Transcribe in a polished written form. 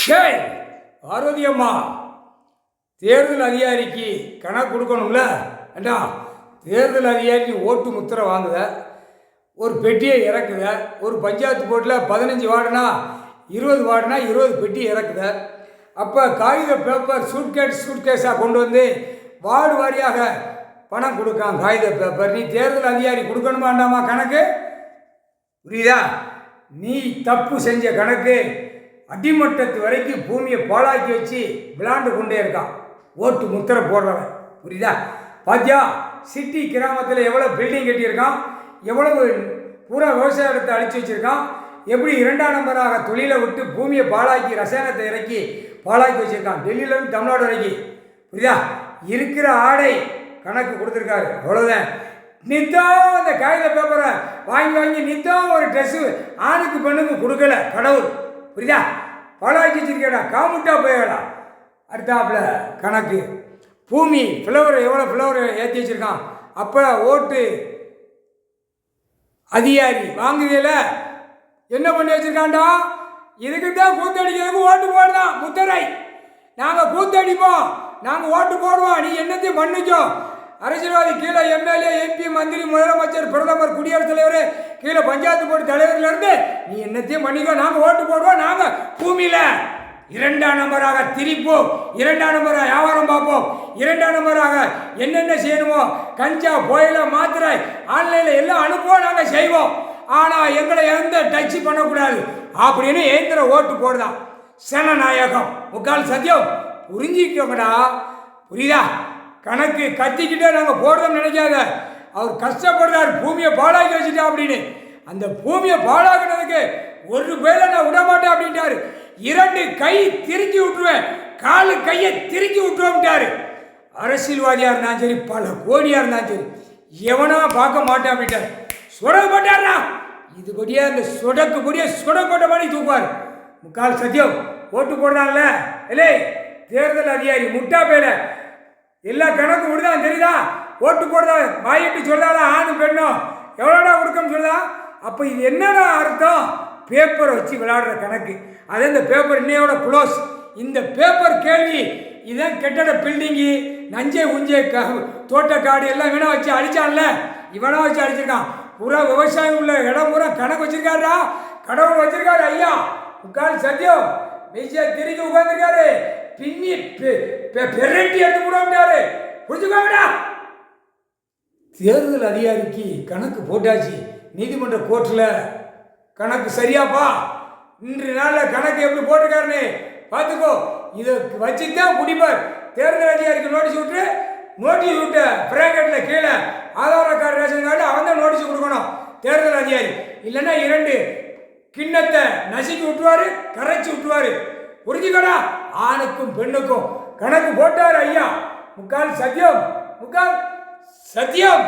ஷேய் ஆரோக்கியம்மா, தேர்தல் அதிகாரிக்கு கணக்கு கொடுக்கணும்ல. ஏண்டா, தேர்தல் அதிகாரி ஓட்டு முத்திரை வாங்குத, ஒரு பெட்டியை இறக்குத, ஒரு பஞ்சாயத்து போர்ட்டில் 15 வார்டுனா 20 வார்டுனா 20 பெட்டி இறக்குத. அப்போ காகித பேப்பர் சூட்கேஸாக கொண்டு வந்து வார்டு வாரியாக பணம் கொடுக்கான். காகித பேப்பர் நீ தேர்தல் அதிகாரி கொடுக்கணுமாண்டாமா கணக்கு? புரியுதா? நீ தப்பு செஞ்ச கணக்கு அடிமட்டத்து வரைக்கும் பூமியை பாழாக்கி வச்சு விளாண்டு கொண்டே இருக்கான் ஓட்டு முத்திரை போடுறவன். புரியுதா? பாத்தியா, சிட்டி கிராமத்தில் எவ்வளோ பில்டிங் கட்டியிருக்கான், எவ்வளவு பூரா விவசாய இடத்தை அழிச்சு வச்சுருக்கான், எப்படி 2ஆம் நம்பராக தொழிலை விட்டு பூமியை பாழாக்கி ரசாயனத்தை இறக்கி பாழாக்கி வச்சுருக்கான் டெல்லியிலேருந்து தமிழ்நாடு வரைக்கும். புரியுதா? இருக்கிற ஆடை கணக்கு கொடுத்துருக்காரு, அவ்வளோதான். நித்தம் அந்த காகித பேப்பரை வாங்கி நித்தம் ஒரு ட்ரெஸ்ஸு ஆணுக்கு பெண்ணுக்கு கொடுக்கல கடவுள். புரியுதா? பாழாக்கி வச்சிருக்கேடா, காமுட்டா போயடா. அடுத்தாப்புல கணக்கு பூமி ஃப்ளவர் எவ்வளோ ஃப்ளவர் ஏற்றி வச்சுருக்கான். அப்போ ஓட்டு அதிகாரி வாங்குதில்ல என்ன பண்ணி வச்சுருக்காண்டா, இதுக்கு தான் கூத்தடிக்கிறதுக்கு ஓட்டு போடுதான் முத்திரை. நாங்கள் கூத்தடிப்போம், நாங்கள் ஓட்டு போடுவோம், நீ என்னத்தையும் பண்ணிக்கோ. அரசியல்வாதி கீழே எம்எல்ஏ, எம்பி, மந்திரி, முதலமைச்சர், பிரதமர், குடியரசுத் தலைவர், கீழே பஞ்சாயத்து போர்டு தலைவர்லேருந்து நீ என்னத்தையும் பண்ணிக்கோ, நாங்கள் ஓட்டு போடுவோம். நாங்கள் பூமியில் 2ஆம் நம்பராக திரிப்போம், 2ஆம் நம்பராக வியாபாரம் பார்ப்போம், 2ஆம் நம்பராக என்னென்ன செய்யணுமோ கஞ்சா, புயல, மாத்திரை, ஆன்லைனில் எல்லாம் அனுப்புவோம், நாங்கள் செய்வோம். ஆனால் எங்களை எந்த டச்சு பண்ணக்கூடாது அப்படின்னு ஏந்திர ஓட்டு போடுதான் சனநாயகம். முக்கால் சத்தியம் புரிஞ்சிக்கோங்கடா. புரியுதா? கணக்கு கத்திக்கிட்டே நாங்கள் போடுறோம்னு நினைக்காத. அவர் கஷ்டப்படுறார் பூமியை பாழாக்கி வச்சுட்டா அப்படின்னு. அந்த பூமியை பாழாக்குனதுக்கு ஒரு வேலை நான் விட மாட்டேன் அப்படின்ட்டாரு. 2 கை திருக்கி விட்டுருவேன், 4 கையை திருக்கி விட்டுருவோம்ட்டாரு. அரசியல்வாதியாக இருந்தாலும் சரி, பல கோடியாக இருந்தாலும் சரி, எவனா பார்க்க மாட்டேன் அப்படின்ட்டார். சுடப்பட்டாரா இதுபடியே அந்த சுடக்குபடியே சுடப்பட்ட மாதிரி தூக்குவார். முக்கால் சத்தியம் ஓட்டு போடுறான்ல இல்லை தேர்தல் அதிகாரி முட்டா பேர எல்லா கணக்கு விடுதான் தெரியுதா? ஓட்டு போடுதா வாயிட்டு சொல்றாளா ஆணு பெண்ணும் எவ்வளோடா கொடுக்கன்னு சொல்லுதா? அப்போ இது என்னடா அர்த்தம்? பேப்பரை வச்சு விளையாடுற கணக்கு. அதே இந்த பேப்பர் இன்னையோட க்ளோஸ். இந்த பேப்பர் கேள்வி இதான் கெட்டட பில்டிங்கு, நஞ்சை உஞ்சை தோட்டக்காடு எல்லாம் இவனை வச்சு அடித்தான்ல, இவனா வச்சு அடிச்சிருக்கான். பூரா விவசாயம் உள்ள இடம் பூரா கணக்கு வச்சிருக்காருடா, கடவுள் வச்சிருக்காரு. ஐயா முக்கால் சத்தியம் மெய்சியா திரும்பி உட்காந்துருக்காரு, பின்னி பெரட்டி எடுத்து போடாமட்டாரு. புரிஞ்சுக்கோங்கடா. தேர்தல் அதிகாரிக்கு கணக்கு போட்டாச்சு நீதிமன்ற கோர்ட்டில். கணக்கு சரியாப்பா, இன்று நாளில் கணக்கு எப்படி போட்டிருக்காருன்னு பார்த்துக்கோ. இதை வச்சுதான் குடிப்பார். தேர்தல் அதிகாரிக்கு நோட்டீஸ் விட்ட பிராக்கெட்டில் கீழே ஆதார் கார்டு, ரேஷன் கார்டு அவன் தான் நோட்டீஸ் கொடுக்கணும் தேர்தல் அதிகாரி. இல்லைன்னா 2 கிண்ணத்தை நசுக்கி விட்டுருவாரு, கரைச்சி விட்டுருவாரு. புரிஞ்சுக்கடா. ஆணுக்கும் பெண்ணுக்கும் கணக்கு போட்டார் ஐயா. முக்கால் சத்தியம், முக்கால் சத்தியம்.